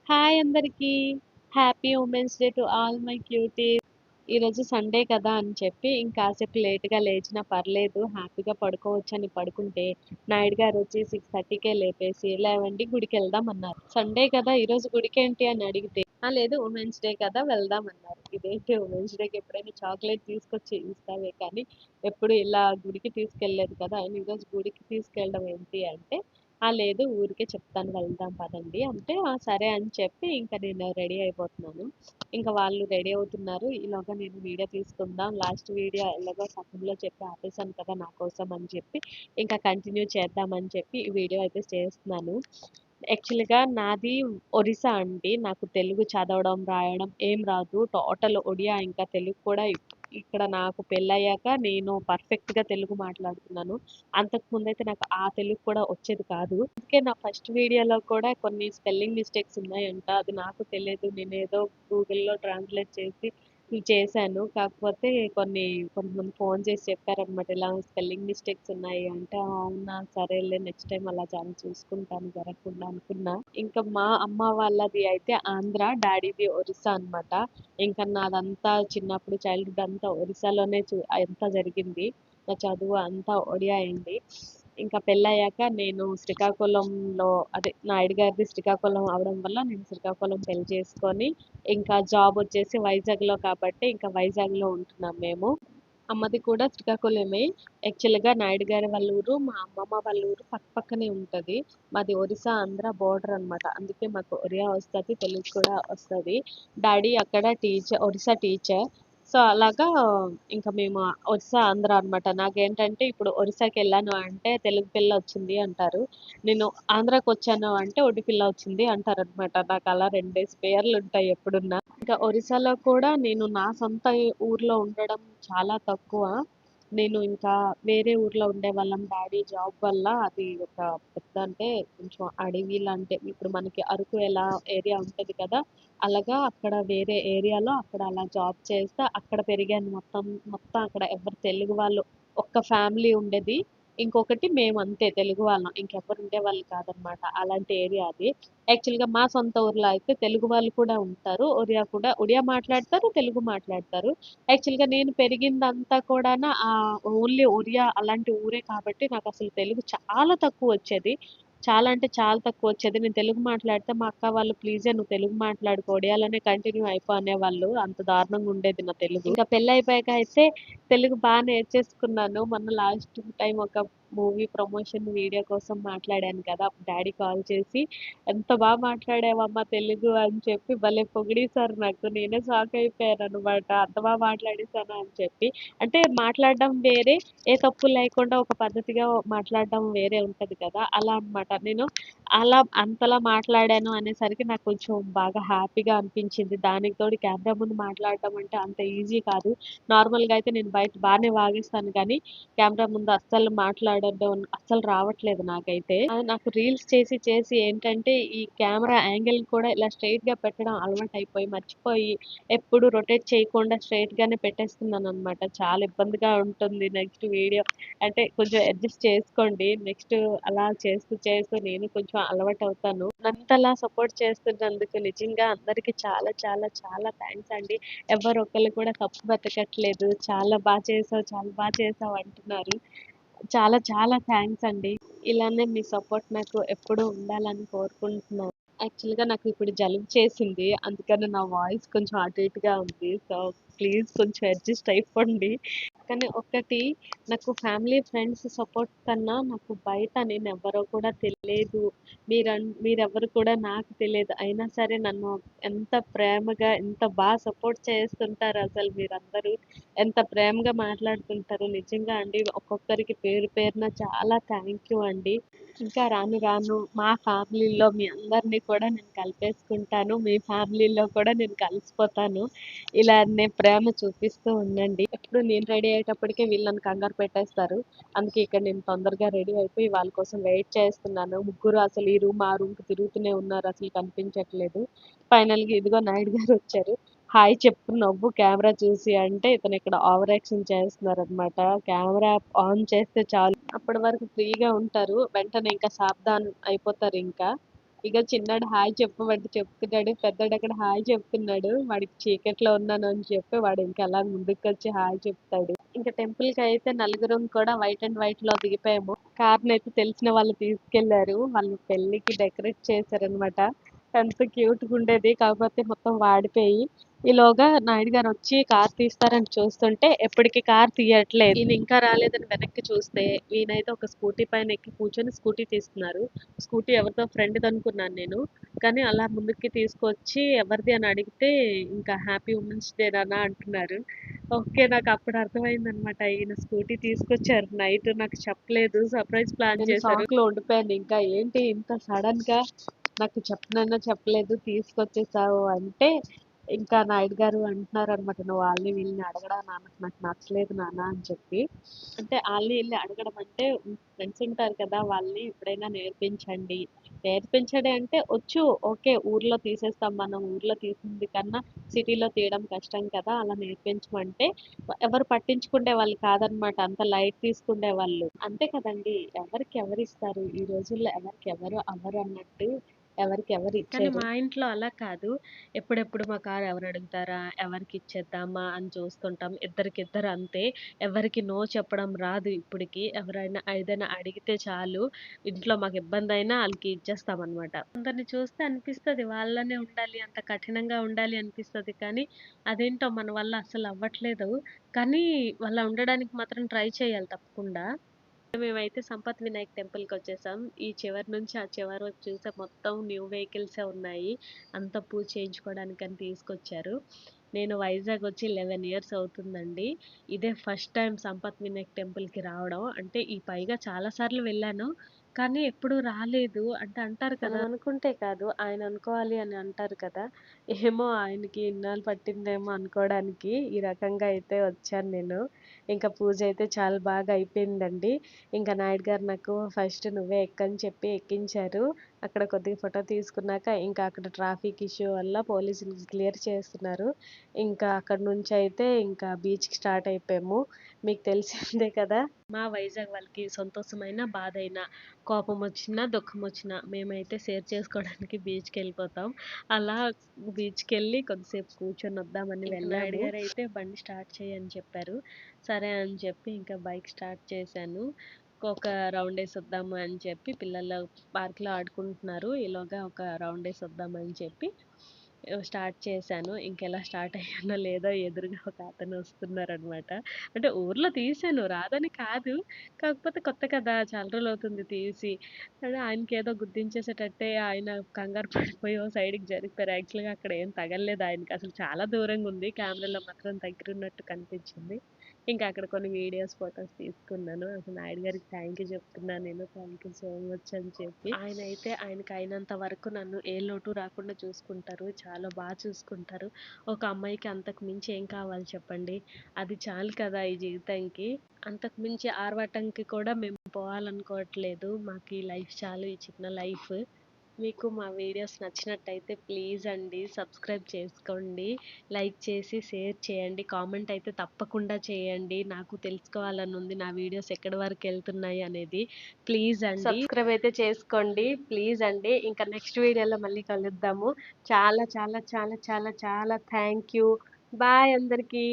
Hi అందరికీ. Happy women's day to all my cuties. ఈరోజు Sunday కదా అని చెప్పి ఇంకాసేపు లేట్‌గా లేచినా పర్లేదు హ్యాపీగా పడుకోవచ్చని పడుకుంటే, నాయుడు గారొచ్చి 6:30కే లేపేసి, "లేవండి గుడికెళ్దాం" అన్నారు. సండే కదా ఈరోజు గుడికేంటి అని అడిగితే, లేదు ఉమెన్స్ డే కదా వెళ్దాం అన్నారు. ఇదేంటి ఉమెన్స్ డేకి ఎప్పుడైనా చాక్లెట్ తీసుకొచ్చి ఇస్తావే కానీ, ఎప్పుడు ఇలా గుడికి తీసుకెళ్ళలేదు కదా! అయినా ఈరోజు గుడికి తీసుకెళ్ళడం ఏంటి అంటే, లేదు ఊరికే చెప్తాను వెళ్దాం పదండి అంటే, సరే అని చెప్పి ఇంక నేను రెడీ అయిపోతున్నాను. ఇంక వాళ్ళు రెడీ అవుతున్నారు. ఈలోగా నేను వీడియో తీసుకుందాం. లాస్ట్ వీడియో ఎలాగో సగంలో చెప్పి ఆపేసాను కదా నా కోసం అని చెప్పి, ఇంకా కంటిన్యూ చేద్దామని చెప్పి ఈ వీడియో అయితే చేస్తున్నాను. యాక్చువల్‌గా నాది ఒరిస్సా అండి. నాకు తెలుగు చదవడం, రాయడం ఏం రాదు. టోటల్ ఒడియా ఇంకా తెలుగు కూడా ఇక్కడ నాకు పెళ్ళయ్యాక నేను పర్ఫెక్ట్‌గా తెలుగు మాట్లాడుతున్నాను. అంతకుముందయితే నాకు ఆ తెలుగు కూడా వచ్చేది కాదు. అందుకే నా ఫస్ట్ వీడియోలో కూడా కొన్ని స్పెల్లింగ్ మిస్టేక్స్ ఉన్నాయంట. అది నాకు తెలీదు. నేనేదో గూగుల్‌లో ట్రాన్స్‌లేట్ చేసి చేశాను. కాకపోతే కొంతమంది ఫోను చేసి చెప్పారనమాట. ఇలా స్పెల్లింగ్ మిస్టేక్స్ ఉన్నాయి అంటే, అవునా! సరేలే నెక్స్ట్ టైమ్ అలా చూసుకుంటాను జరగకుండా అనుకున్నా. ఇంకా మా అమ్మ వాళ్ళది అయితే ఆంధ్ర, డ్యాడీది ఒరిస్సా అనమాట. ఇంకా నాదంతా చిన్నప్పుడు చైల్డ్‌హుడ్ అంతా ఒరిస్సాలోనే అంతా జరిగింది. నా చదువు అంతా ఒడియా అయింది. ఇంకా పెళ్ళయ్యాక నేను శ్రీకాకుళంలో అదే నాయుడు గారిది శ్రీకాకుళం అవ్వడం వల్ల నేను శ్రీకాకుళం పెళ్లి చేసుకొని, ఇంకా జాబ్ వచ్చేసి వైజాగ్‌లో కాబట్టి ఇంకా వైజాగ్‌లో ఉంటున్నాం మేము. అమ్మది కూడా శ్రీకాకుళమే. యాక్చువల్‌గా నాయుడు గారి వాళ్ళ ఊరు, మా అమ్మమ్మ వాళ్ళ ఊరు పక్కపక్కనే ఉంటది. మాది ఒరిస్సా, ఆంధ్ర బోర్డర్ అనమాట. అందుకే మాకు ఒరియా వస్తది, తెలుగు కూడా వస్తది. డ్యాడీ అక్కడ ఒరిస్సా టీచర్. సో, అలాగా ఇంకా మేము ఒరిస్సా, ఆంధ్ర అనమాట. నాకేంటంటే ఇప్పుడు ఒరిస్సాకెళ్ళాను అంటే తెలుగు పిల్ల వచ్చింది అంటారు. నేను ఆంధ్రాకొచ్చాను అంటే ఒడి పిల్ల వచ్చింది అంటారనమాట. నాకలా 2 పేర్లుంటాయి ఎప్పుడున్నా. ఇంకా ఒరిస్సాలో కూడా నేను నా సొంత ఊర్లో ఉండడం చాలా తక్కువ. నేను ఇంకా వేరే ఊర్లో ఉండేవాళ్ళం డ్యాడీ జాబ్ వల్ల. అది ఒక పెద్ద అంటే కొంచెం అడవి లాంటి ఇప్పుడు మనకి అరకు ఎలా ఏరియా ఉంటది కదా! అలాగా అక్కడ వేరే ఏరియాలో అక్కడ అలా జాబ్ చేస్తే అక్కడ పెరిగాను మొత్తం. మొత్తం అక్కడ ఎవరు తెలుగు వాళ్ళు ఒక్క ఫ్యామిలీ ఉండేది. ఇంకొకటి మేమంతే తెలుగు వాళ్ళం. ఇంకెవ్వరు ఉండేవాళ్ళు కాదనమాట. అలాంటి ఏరియా అది. యాక్చువల్‌గా మా సొంత ఊర్లో అయితే తెలుగు వాళ్ళు కూడా ఉంటారు. ఒడియా మాట్లాడతారు, తెలుగు మాట్లాడతారు. యాక్చువల్‌గా నేను పెరిగిందంతా కూడాను ఓన్లీ ఒరియా అలాంటి ఊరే కాబట్టి నాకసలు తెలుగు చాలా తక్కువొచ్చేది. చాలా అంటే చాలా తక్కువొచ్చేది. నేను తెలుగు మాట్లాడితే మా అక్క వాళ్ళు "ప్లీజే నువ్వు తెలుగు మాట్లాడుకో ఒడియాలోనే కంటిన్యూ అయిపో" అనేవాళ్ళు. అంత దారుణంగా ఉండేది నా తెలుగు. ఇంకా పెళ్లయిపోయాక అయితే తెలుగు నేర్చేసుకున్నాను. మొన్న లాస్ట్ టైమ్ ఒక మూవీ ప్రమోషన్ వీడియో కోసం మాట్లాడాను కదా! డ్యాడీ కాల్ చేసి "ఎంత మాట్లాడావమ్మా తెలుగు" అని చెప్పి భలే పొగిడేసారు నాకు. నేనే షాక్ అయిపోయాననమాట. అంత మాట్లాడేసానా అని చెప్పి. అంటే మాట్లాడడం వేరే, ఏ తప్పు లేకుండా ఒక పద్ధతిగా మాట్లాడడం వేరే ఉంటది కదా! అలా అనమాట. నేను అలా అంతలా మాట్లాడాను అనేసరికి నాకు కొంచెం బాగా హ్యాపీగా అనిపించింది. దానికి తోడు కెమెరా ముందు మాట్లాడడం అంటే అంత ఈజీ కాదు. నార్మల్‌గా అయితే నేను బయట వాగేస్తాను కానీ, కెమెరా ముందు అస్సలు మాట్లాడడం అస్సలు రావట్లేదు నాకైతే. నాకు రీల్స్ చేసి చేసి ఏంటంటే, ఈ కెమెరా యాంగిల్ కూడా ఇలా స్ట్రెయిట్‌గా పెట్టడం అలవాటయిపోయి, మర్చిపోయి ఎప్పుడు రొటేట్ చేయకుండా స్ట్రెయిట్‌గానే పెట్టేస్తున్నాననమాట. చాలా ఇబ్బందిగా ఉంటుంది నెక్స్ట్ వీడియో అంటే కొంచెం అడ్జస్ట్ చేసుకోండి. నెక్స్ట్ అలా చేస్తూ చేస్తూ నేను కొంచెం అలవాటవుతాను. నన్నింతలా సపోర్ట్ చేస్తున్నందుకు నిజంగా అందరికి చాలా చాలా చాలా థాంక్స్ అండి. ఎవరు ఒకళ్ళు కూడా తప్పు బతకట్లేదు. చాలా చేసావు అంటున్నారు. చాలా చాలా థాంక్స్ అండి. ఇలానే మీ సపోర్ట్ నాకు ఎప్పుడూ ఉండాలని కోరుకుంటున్నాను. యాక్చువల్‌గా నాకు ఇప్పుడు జలుబు చేసింది. అందుకని నా వాయిస్ కొంచెం అటు ఇటుగా ఉంది. సో, ప్లీజ్ కొంచెం అడ్జస్ట్ అయిపోండి. కానీ ఒక్కటి నాకు ఫ్యామిలీ, ఫ్రెండ్స్ సపోర్ట్ కన్నా నాకు బయట నేనెవ్వరో కూడా తెలియదు. మీరెవ్వరు కూడా నాకు తెలియదు. అయినా సరే నన్ను ఎంత ప్రేమగా, ఎంత సపోర్ట్ చేస్తుంటారు అసలు మీరందరూ. ఎంత ప్రేమగా మాట్లాడుతుంటారు. నిజంగా అండి ఒక్కొక్కరికి పేరు పేరున చాలా థ్యాంక్ యూ అండి. ఇంకా రాను రాను మా ఫ్యామిలీలో మీ అందరిని కూడా నేను కలిపేసుకుంటాను. మీ ఫ్యామిలీలో కూడా నేను కలిసిపోతాను. ఇలానే ప్రేమ చూపిస్తూ ఉండండి. ఎప్పుడు నేను రెడీ అయ్యేటప్పటికే వీళ్ళు నన్ను కంగారు పెట్టేస్తారు. అందుకే ఇక్కడ నేను తొందరగా రెడీ అయిపోయి వాళ్ళ కోసం వెయిట్ చేస్తున్నాను. ముగ్గురు అసలు ఈ రూమ్, ఆ రూమ్‌కి తిరుగుతూనే ఉన్నారు. అసలు కనిపించట్లేదు. ఫైనల్‌గా ఇదిగో నాయుడు గారొచ్చారు. హాయ్ చెప్పు నవ్వు కెమెరా చూసి అంటే ఇతను ఇక్కడ ఓవర్ యాక్షన్ చేస్తున్నారనమాట. కెమెరా ఆన్ చేస్తే చాలు అప్పటి వరకు ఫ్రీగా ఉంటారు. వెంటనే ఇంకా సావధాన్ అయిపోతారింకా. ఇక చిన్నాడు హాయ్ చెప్పమంటే చెప్తున్నాడు. పెద్దోడు అక్కడ హాయ్ చెప్తున్నాడు. వాడికి చీకట్లో ఉన్నాను అని చెప్పి వాడు ఇంకా అలా ముందుకొచ్చి హాయ్ చెప్తాడు. ఇంకా టెంపుల్‌కి అయితే నలుగురం కూడా వైట్ అండ్ వైట్‌లో దిగిపోయాము. కార్‌నయితే తెలిసిన వాళ్ళు తీసుకెళ్లారు. వాళ్ళు పెళ్ళికి డెకరేట్ చేశారనమాట. ఎంత క్యూట్‌గా ఉండేది. కాకపోతే మొత్తం వాడిపోయి ఈలోగా నాయుడు గారు వచ్చి కార్ తీస్తారని చూస్తుంటే ఎప్పటికి కార్ తీయట్లేదు. ఈయన ఇంకా రాలేదని వెనక్కి చూస్తే ఈయనైతే ఒక స్కూటీ పైన ఎక్కి కూర్చొని స్కూటీ తీస్తున్నారు. స్కూటీ ఎవరిదో ఫ్రెండ్‌ది అనుకున్నాను నేను. కానీ అలా ముందుకి తీసుకొచ్చి ఎవరిది అని అడిగితే ఇంకా హ్యాపీ ఉమెన్స్ డే నాన్న అంటున్నారు. ఓకే. నాకు అప్పుడు అర్థమైందనమాట. ఈయన స్కూటీ తీసుకొచ్చారు నైట్ నాకు చెప్పలేదు. సర్ప్రైజ్ ప్లాన్ నేను చేశారు. షాక్‌లో ఉండిపోయాను ఇంకా. ఏంటి ఇంత సడన్‌గా నాకు చెప్పనన్నా చెప్పలేదు తీసుకొచ్చేసావు అంటే ఇంకా నాయుడు గారు అంటున్నారనమాట. "నువ్వు వాళ్ళని వీళ్ళని అడగడా నాన్న నాకు నచ్చలేదు నాన్న" అని చెప్పి. అంటే ఆళ్ళని ఈళ్ళని అడగడం అంటే ఫ్రెండ్స్ ఉంటారు కదా! వాళ్ళని ఎప్పుడైనా నేర్పించండి. నేర్పించండి అంటే వచ్చు. ఓకే. ఊర్లో తీసేస్తాం మనం. ఊర్లో తీసింది కన్నా సిటీలో తీయడం కష్టం కదా! అలా నేర్పించమంటే ఎవరు పట్టించుకునే వాళ్ళు కాదనమాట. అంత లైట్ తీసుకునేవాళ్ళు. అంతే కదండీ! ఎవరికి ఎవరిస్తారు? ఈ రోజుల్లో ఎవరికి ఎవరు అవ్వరు అన్నట్టు ఎవరికి ఎవరు కానీ ఇచ్చేది. మా ఇంట్లో అలా కాదు. ఎప్పుడెప్పుడు మా కారు ఎవరు అడుగుతారా? ఎవరికి ఇచ్చేద్దామా? అని చూస్తుంటాం. ఇద్దరికిద్దరు అంతే. ఎవరికీ నో చెప్పడం రాదు ఇప్పటికి. ఎవరైనా ఏదైనా అడిగితే చాలు ఇంట్లో మాకు ఇబ్బందైనా ఆళ్ళకి ఇచ్చేస్తామనమాట. కొందరిని చూస్తే అనిపిస్తది వాళ్ళనే ఉండాలి, అంత కఠినంగా ఉండాలి అనిపిస్తది. కానీ అదేంటో మన వల్ల అస్సలు అవ్వట్లేదు. కానీ అలా ఉండడానికి మాత్రం ట్రై చేయాలి తప్పకుండా. మేమైతే సంపత్ వినాయక్ టెంపుల్‌కొచ్చేసాం. ఈ చివరి నుంచి ఆ చివరి వరకు చూస్తే మొత్తం న్యూ వెహికల్సే ఉన్నాయి. అంతా పూజ చేయించుకోవడానికని తీసుకొచ్చారు. నేను వైజాగ్ వచ్చి 11 ఇయర్స్ అవుతుందండి. ఇదే ఫస్ట్ టైమ్ సంపత్ వినాయక్ టెంపుల్‌కి రావడం. అంటే ఈ పైగా చాలా సార్లు వెళ్ళాను. కానీ ఎప్పుడూ రాలేదు. అంటే అంటారు కదా! మనం అనుకుంటే కాదు ఆయన అనుకోవాలి అని అంటారు కదా! ఏమో ఆయనకి ఇన్నాళ్ళు పట్టిందేమో అనుకోవడానికి ఈ రకంగా అయితే వచ్చాను నేను. ఇంకా పూజ అయితే చాలా బాగా అయిపోయిందండి. ఇంకా నాయుడు గారు నాకు ఫస్ట్ నువ్వే ఎక్కని చెప్పి ఎక్కించారు. అక్కడ కొద్దిగా ఫోటో తీసుకున్నాక ఇంకా అక్కడ ట్రాఫిక్ ఇష్యూ వల్ల పోలీసులు క్లియర్ చేస్తున్నారు. ఇంకా అక్కడి నుంచయితే ఇంకా బీచ్‌కి స్టార్ట్ అయిపోయాము. మీకు తెలిసిందే కదా! మా వైజాగ్ వాళ్ళకి సంతోషమైన, బాధైనా, కోపమొచ్చినా, దుఃఖమొచ్చినా మేమైతే షేర్ చేసుకోవడానికి బీచ్‌కెళ్ళిపోతాం. అలా బీచ్‌కెళ్ళి కొద్దిసేపు కూర్చొనొద్దామని వెళ్ళాము. నాయుడు గారైతే బండి స్టార్ట్ చెయ్యి అని చెప్పారు. సరే అని చెప్పి ఇంకా బైక్ స్టార్ట్ చేశాను. ఒక రౌండేసొద్దాము అని చెప్పి పిల్లలు పార్క్‌లో ఆడుకుంటున్నారు. ఈలోగా ఒక రౌండేసొద్దామని చెప్పి స్టార్ట్ చేశాను. ఇంకెలా స్టార్ట్ అయ్యానో లేదో ఎదురుగా ఒక అతను వస్తున్నారనమాట. అంటే ఊర్లో తీశాను రాదని కాదు. కాకపోతే కొత్త కదా! చాలా రోజులవుతుంది తీసి. కానీ ఆయనకేదో గుర్తించేసేటట్టే ఆయన కంగారు పడిపోయి ఓ సైడ్‌కి జరిగిపోయారు. యాక్చువల్‌గా అక్కడ ఏం తగలలేదు ఆయనకి. అసలు చాలా దూరంగుంది. కెమెరాలో మాత్రం దగ్గరున్నట్టు కనిపించింది. ఇంకా అక్కడ కొన్ని వీడియోస్, ఫోటోస్ తీసుకున్నాను. అసలు నాయుడు గారికి థ్యాంక్ యూ చెప్తున్నా నేను. థ్యాంక్ యూ సో మచ్ అని చెప్పి. ఆయనైతే ఆయనకి అయినంత వరకు నన్ను ఏ లోటు రాకుండా చూసుకుంటారు. చాలా చూసుకుంటారు. ఒక అమ్మాయికి అంతకు మించి ఏం కావాలి చెప్పండి? అది చాలు కదా ఈ జీవితానికి. అంతకు మించి ఆర్భాటంకి కూడా మేము పోవాలనుకోవట్లేదు. మాకు ఈ లైఫ్ చాలు. ఈ చిన్న లైఫ్. మీకు మా వీడియోస్ నచ్చినట్టయితే ప్లీజ్ అండి సబ్స్క్రైబ్ చేసుకోండి. లైక్ చేసి షేర్ చేయండి. కామెంట్ అయితే తప్పకుండా చేయండి. నాకు తెలుసుకోవాలని ఉంది నా వీడియోస్ ఎక్కడి వరకు ఎళ్తున్నాయి అనేది. ప్లీజ్ అండి. సబ్స్క్రైబ్ అయితే చేసుకోండి. ప్లీజ్ అండి. ఇంకా నెక్స్ట్ వీడియోలో మళ్ళీ కలుద్దాము. చాలా చాలా చాలా చాలా చాలా థ్యాంక్ యూ. బాయ్ అందరికీ.